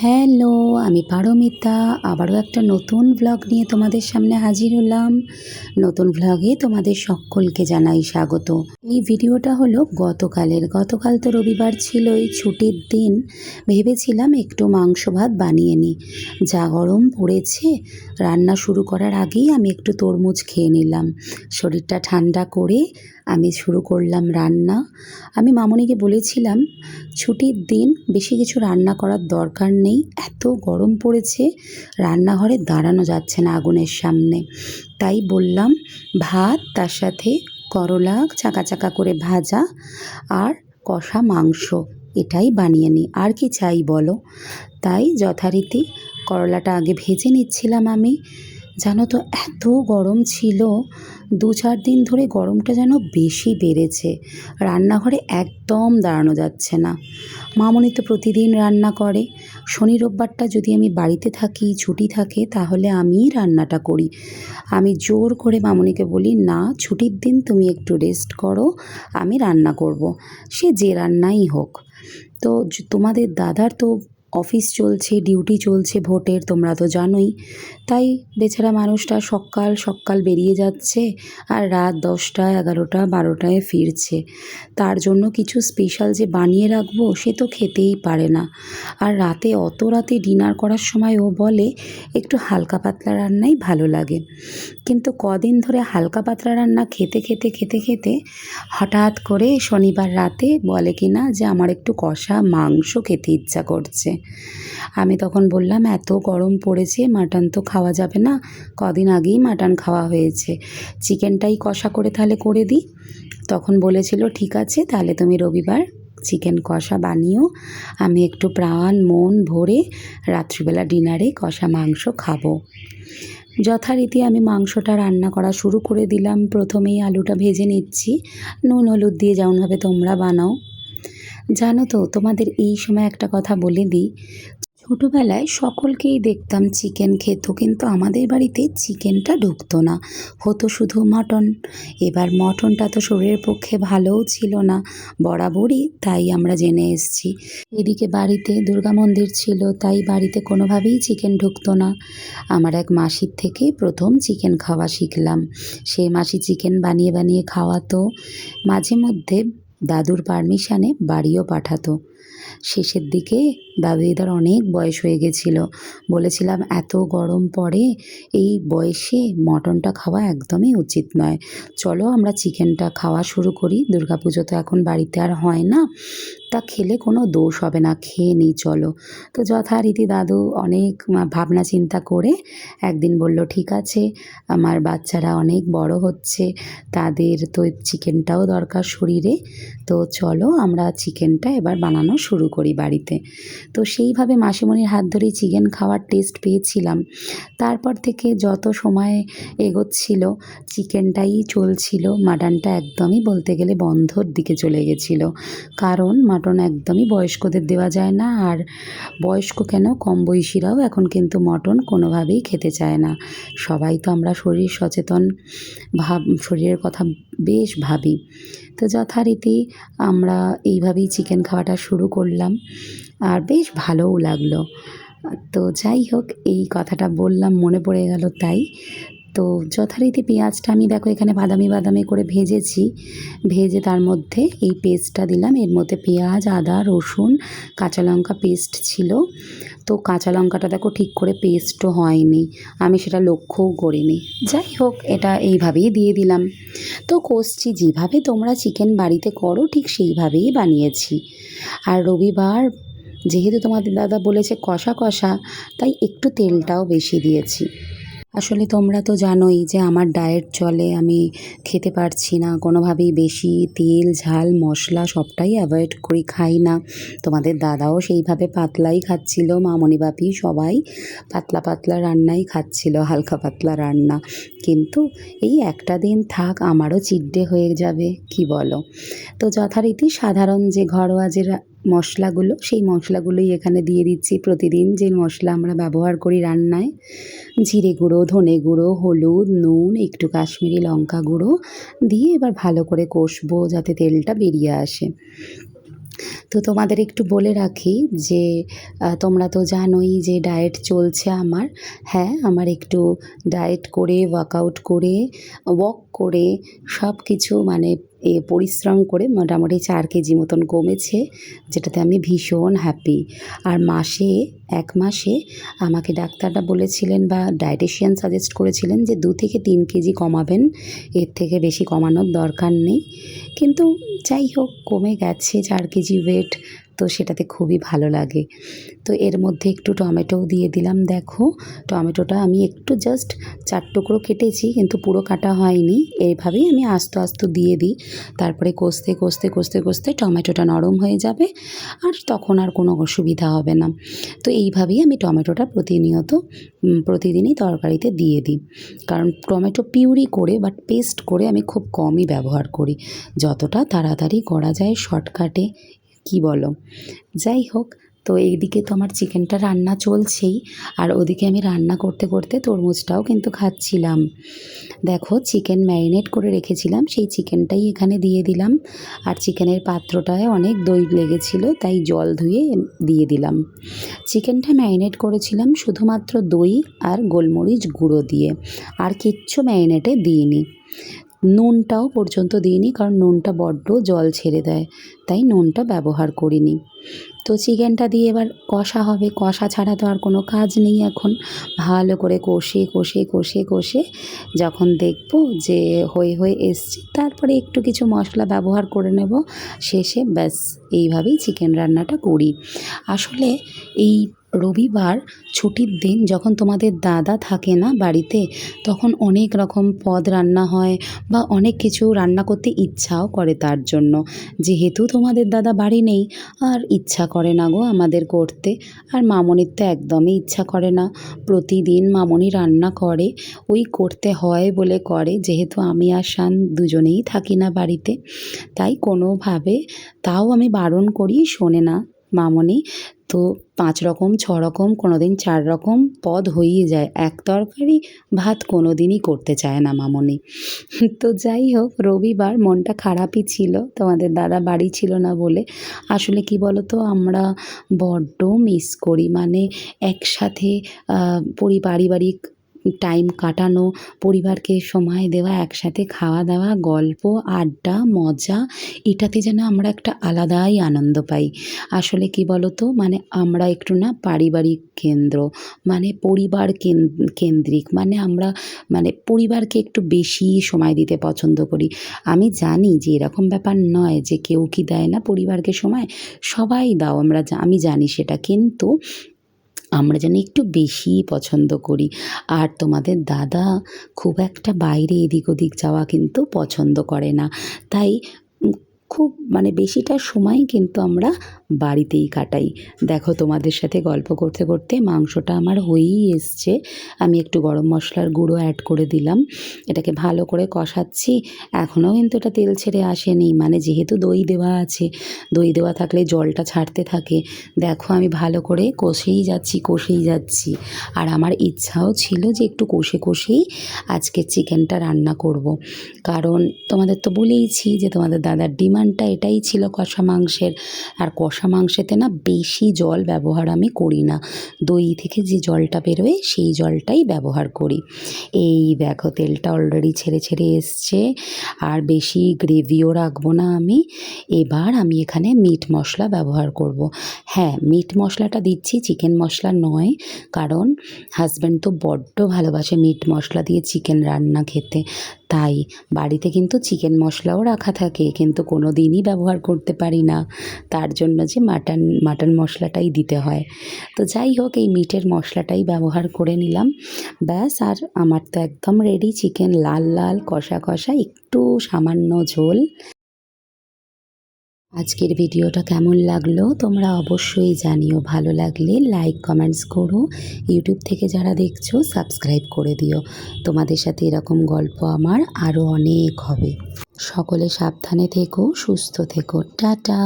Hello, আমি পারমিতা। আবারও একটা নতুন ভ্লগ নিয়ে তোমাদের সামনে হাজির হলাম। নতুন ভ্লগে তোমাদের সকলকে জানাই স্বাগত। এই ভিডিওটা হলো গতকালের। গতকাল তো রবিবার ছিলই, ছুটির দিন। ভেবেছিলাম একটু মাংস ভাত বানিয়ে নিই। যা গরম পড়েছে, রান্না শুরু করার আগেই আমি একটু তরমুজ খেয়ে নিলাম। শরীরটা ঠান্ডা করে আমি শুরু করলাম রান্না। আমি মামনিকে বলেছিলাম ছুটির দিন বেশি কিছু রান্না করার দরকার নেই, এত গরম পড়েছে, রান্নাঘরে দাঁড়ানো যাচ্ছে না আগুনের সামনে। তাই বললাম ভাত, তার সাথে করলা চাকা চাকা করে ভাজা আর কষা মাংস, এটাই বানিয়ে নিই। আর কি চাই বলো? তাই যথারীতি করলাটা আগে ভেজে নিচ্ছিলাম আমি। জানো তো এত গরম ছিল, ২-৪ দিন ধরে গরমটা যেন বেশি বেড়েছে। রান্নাঘরে একদম দাঁড়ানো যাচ্ছে না। মামনি তো প্রতিদিন রান্না করে। শনি রোববারটা যদি আমি বাড়িতে থাকি, ছুটি থাকে, তাহলে আমিই রান্নাটা করি। আমি জোর করে মামনিকে বলি, না, ছুটির দিন তুমি একটু রেস্ট করো, আমি রান্না করব, সে যে রান্নাই হোক। তো তোমাদের দাদার তো অফিস চলছে, ডিউটি চলছে ভোটের, তোমরা তো জানোই। তাই বেচারা মানুষটা সকাল সকাল বেরিয়ে যাচ্ছে আর রাত 10টা 11টা 12টায় ফিরছে। তার জন্য কিছু স্পেশাল যে বানিয়ে রাখবো, সে তো খেতেই পারে না। আর রাতে অত রাতে ডিনার করার সময় ও বলে একটু হালকা পাতলা রান্নাই ভালো লাগে। কিন্তু কদিন ধরে হালকা পাতলা রান্না খেতে খেতে খেতে খেতে হঠাৎ করে শনিবার রাতে বলে কি না যে আমার একটু কষা মাংস খেতে ইচ্ছা করছে। আমি তখন বললাম এত গরম পড়েছে, মাটন তো খাওয়া যাবে না, কদিন আগেই মাটন খাওয়া হয়েছে, চিকেনটাই কষা করে তাহলে করে দিই। তখন বলেছিল ঠিক আছে, তাহলে তুমি রবিবার চিকেন কষা বানিও, আমি একটু প্রাণ মন ভরে রাত্রিবেলা ডিনারে কষা মাংস খাবো। যথারীতি আমি মাংসটা রান্না করা শুরু করে দিলাম। প্রথমেই আলুটা ভেজে নিচ্ছি, নুন হলুদ দিয়ে যেমনভাবে তোমরা বানাও। জানো তো, তোমাদের এই সময় একটা কথা বলে দিই, ছোটোবেলায় সকলকেই দেখতাম চিকেন খেত, কিন্তু আমাদের বাড়িতে চিকেনটা ঢুকতো না, হতো শুধু মটন। এবার মটনটা তো শরীরের পক্ষে ভালোও ছিল না বরাবরই, তাই আমরা জেনে এসেছি। এদিকে বাড়িতে দুর্গা মন্দির ছিল, তাই বাড়িতে কোনোভাবেই চিকেন ঢুকতো না। আমার এক মাসির থেকে প্রথম চিকেন খাওয়া শিখলাম। সেই মাসি চিকেন বানিয়ে বানিয়ে খাওয়াতো, মাঝে মধ্যে দাদুর পারমিশনে বাড়িও পাঠাতো। শেষের দিকে দাদু দিদার অনেক বয়স হয়ে গেছিলো, বলেছিলাম এত গরম পড়ে, এই বয়সে মটনটা খাওয়া একদমই উচিত নয়, চলো আমরা চিকেনটা খাওয়া শুরু করি, দুর্গাপুজো তো এখন বাড়িতে আর হয় না, তা খেলে কোনো দোষ হবে না, খেয়ে নিই চলো। তো যথারীতি দাদু অনেক ভাবনা চিন্তা করে একদিন বলল ঠিক আছে, আমার বাচ্চারা অনেক বড় হচ্ছে, তাদের তো চিকেনটাও দরকার শরীরে, তো চলো আমরা চিকেনটা এবার বানানো শুরু করি বাড়িতে। তো সেইভাবে মাসিমণির হাত ধরেই চিকেন খাওয়ার টেস্ট পেয়েছিলাম। তারপর থেকে যত সময় এগোচ্ছিল চিকেনটাই চলছিল, মাটনটা একদমই বলতে গেলে বন্ধর দিকে চলে গেছিলো। কারণ মাটন একদমই বয়স্কদের দেওয়া যায় না, আর বয়স্ক কেন, কম বয়সীরাও এখন কিন্তু মটন কোনোভাবেই খেতে চায় না। সবাই তো আমরা শরীর সচেতন, শরীরের কথা বেশ ভাবি। তো যথারীতি আমরা এইভাবেই চিকেন খাওয়াটা শুরু করলাম, আর বেশ ভালোও লাগলো। তো যাই হোক, এই কথাটা বললাম, মনে পড়ে গেল তাই। তো যথারীতি পেঁয়াজটা আমি দেখো এখানে বাদামি বাদামি করে ভেজেছি, ভেজে তার মধ্যে এই পেস্টটা দিলাম। এর মধ্যে পেঁয়াজ, আদা, রসুন, কাঁচা লঙ্কা পেস্ট ছিল। তো কাঁচা লঙ্কাটা দেখো ঠিক করে পেস্টও হয়নি, আমি সেটা লক্ষ্যও করিনি। যাই হোক, এটা এইভাবেই দিয়ে দিলাম। তো কষছি, যেভাবে তোমরা চিকেন বাড়িতে করো ঠিক সেইভাবেই বানিয়েছি। আর রবিবার যেহেতু তোমাদের দাদা বলেছে কষা কষা, তাই একটু তেলটাও বেশি দিয়েছি। আসলে তোমরা তো জানোই যে আমার ডায়েট চলে, আমি খেতে পারছি না কোনোভাবেই, বেশি তেল ঝাল মশলা সবটাই অ্যাভয়েড করি, খাই না। তোমাদের দাদাও সেইভাবে পাতলাই খাচ্ছিল, মামনি বাপি সবাই পাতলা পাতলা রান্নাই খাচ্ছিল, হালকা পাতলা রান্না। কিন্তু এই একটা দিন থাক, আমারও চিট ডে হয়ে যাবে, কি বলো? তো যথারীতি সাধারণ যে ঘরোয়া যে মশলাগুলো, সেই মশলাগুলোই এখানে দিয়ে দিচ্ছি। প্রতিদিন যে মশলা আমরা ব্যবহার করি রান্নায়, জিরে গুঁড়ো, ধনে গুঁড়ো, হলুদ, নুন, একটু কাশ্মীরি লঙ্কা গুঁড়ো দিয়ে এবার ভালো করে কষবো যাতে তেলটা বেরিয়ে আসে। তো তোমাদের একটু বলে রাখি যে তোমরা তো জানোই যে ডায়েট চলছে আমার। হ্যাঁ, আমার একটু ডায়েট করে, ওয়ার্কআউট করে, ওয়াক করে সব কিছু মানে পরিশ্রম করে মোটামুটি 4 কেজি মতন কমেছে, যেটাতে আমি ভীষণ হ্যাপি। আর এক মাসে আমাকে ডাক্তাররা বলেছিলেন বা ডায়েটিশিয়ান সাজেস্ট করেছিলেন যে 2 থেকে 3 কেজি কমাবেন, এর থেকে বেশি কমানোর দরকার নেই। কিন্তু যাই হোক, কমে গেছে 4 কেজি ওয়েট, তো সেটাতে খুবই ভালো লাগে। তো এর মধ্যে একটু টমেটোও দিয়ে দিলাম। দেখো, টমেটোটা আমি একটু জাস্ট 4 টুকরো কেটেছি, কিন্তু পুরো কাটা হয়নি। এইভাবেই আমি আস্তে আস্তে দিয়ে দিই। তারপরে কষতে কষতে কষতে কষতে টমেটোটা নরম হয়ে যাবে, আর তখন আর কোনো অসুবিধা হবে না। তো এইভাবেই আমি টমেটোটা প্রতিদিনই তরকারিতে দিয়ে দিই। কারণ টমেটো পিউরি করে বা পেস্ট করে আমি খুব কমই ব্যবহার করি, যতটা তাড়াতাড়ি করা যায় শর্টকাটে, কি বলো? যাই হোক, তো এইদিকে তো আমার চিকেনটা রান্না চলছেই, আর ওদিকে আমি রান্না করতে করতে তরমুজটাও কিন্তু খাচ্ছিলাম। দেখো, চিকেন ম্যারিনেট করে রেখেছিলাম, সেই চিকেনটাই এখানে দিয়ে দিলাম। আর চিকেনের পাত্রটায় অনেক দই লেগেছিলো, তাই জল ধুয়ে দিয়ে দিলাম। চিকেনটা ম্যারিনেট করেছিলাম শুধুমাত্র দই আর গোলমরিচ গুঁড়ো দিয়ে, আর কিচ্ছু ম্যারিনেটে দিইনি। নুনটাও পর্যন্ত দিইনি, কারণ নুনটা বড্ড জল ছেড়ে দেয়, তাই নুনটা ব্যবহার করিনি। তো চিকেনটা দিয়ে এবার কষা হবে, কষা ছাড়া তো আর কোনো কাজ নেই এখন। ভালো করে কষে কষে কষে কষে যখন দেখবো যে হয়ে এসছে, তারপরে একটু কিছু মশলা ব্যবহার করে নেব শেষে, ব্যাস। এইভাবেই চিকেন রান্নাটা করি। আসলে এই রবিবার ছুটির দিন যখন তোমাদের দাদা থাকে না বাড়িতে, তখন অনেক রকম পদ রান্না হয় বা অনেক কিছু রান্না করতে ইচ্ছাও করে। তার জন্য, যেহেতু তোমাদের দাদা বাড়ি নেই, আর ইচ্ছা করে না গো আমাদের করতে। আর মামনির তো একদমই ইচ্ছা করে না। প্রতিদিন মামনি রান্না করে, ওই করতে হয় বলে করে, যেহেতু আমি আর শান দুজনেই থাকি না বাড়িতে। তাই কোনোভাবে, তাও আমি বারণ করি, শোনে না মামনি। তো 5 রকম 6 রকম, কোনো দিন 4 রকম পদ হয়েই যায়। এক তরকারি ভাত কোনো দিনই করতে চায় না মামনি। তো যাই হোক, রবিবার মনটা খারাপই ছিল তোমাদের দাদা বাড়ি ছিল না বলে। আসলে কি বলো তো, আমরা বড্ড মিস করি, মানে একসাথে পারিবারিক টাইম কাটানো, পরিবারকে সময় দেওয়া, একসাথে খাওয়া দাওয়া, গল্প, আড্ডা, মজা, এটাতে যেন আমরা একটা আলাদাই আনন্দ পাই। আসলে কি বলো তো, মানে আমরা একটু না পারিবারিক কেন্দ্র, মানে পরিবার কেন্দ্রিক, মানে আমরা মানে পরিবারকে একটু বেশি সময় দিতে পছন্দ করি। আমি জানি যে এরকম ব্যাপার নয় যে কেউ কি দেয় না পরিবারকে সময়, সবাই দাও, আমি জানি সেটা, কিন্তু আমরা যেন একটু বেশিই পছন্দ করি। আর তোমাদের দাদা খুব একটা বাইরে এদিক ওদিক যাওয়া কিন্তু পছন্দ করে না, তাই খুব মানে বেশিটা সময় কিন্তু আমরা বাড়িতেই কাটাই। দেখো, তোমাদের সাথে গল্প করতে করতে মাংসটা আমার হয়েই এসছে। আমি একটু গরম মশলার গুঁড়ো অ্যাড করে দিলাম, এটাকে ভালো করে কষাচ্ছি। এখনও কিন্তু এটা তেল ছেড়ে আসেনি, মানে যেহেতু দই দেওয়া আছে, দই দেওয়া থাকলে জলটা ছাড়তে থাকে। দেখো, আমি ভালো করে কষেই যাচ্ছি। আর আমার ইচ্ছাও ছিল যে একটু কষে কষেই আজকে চিকেনটা রান্না করব। কারণ তোমাদের তো বলেইছি যে তোমাদের দাদার ডিমান্ডটা এটাই ছিল কষা মাংসের। আর কষা মাংসেতে না বেশি জল ব্যবহার আমি করি না, দই থেকে যে জলটা বেরোয় সেই জলটাই ব্যবহার করি। এই দেখো, তেলটা অলরেডি ছেড়ে ছেড়ে এসছে, আর বেশি গ্রেভিও রাখবো না আমি। এবার আমি এখানে মিট মশলা ব্যবহার করব। হ্যাঁ, মিট মশলাটা দিচ্ছি, চিকেন মশলা নয়, কারণ হাজব্যান্ড তো বড্ড ভালোবাসে মিট মশলা দিয়ে চিকেন রান্না খেতে। তাই বাড়িতে কিন্তু চিকেন মশলাও রাখা থাকে, কিন্তু কোনো দিনই ব্যবহার করতে পারি না, তার জন্য যে মাটন মশলাটাই দিতে হয়। তো যাই হোক, এই মিটের মশলাটাই ব্যবহার করে নিলাম, ব্যাস। আর আমার তো একদম রেডি চিকেন, লাল লাল কষা কষা, একটু সামান্য ঝোল। আজকের ভিডিওটা কেমন লাগলো তোমরা অবশ্যই জানিও। ভালো লাগলে লাইক কমেন্টস করো। ইউটিউব থেকে যারা দেখছো সাবস্ক্রাইব করে দিও। তোমাদের সাথে এরকম গল্প আমার আরও অনেক হবে। সকলে সাবধানে থেকো, সুস্থ থেকো, টাটা।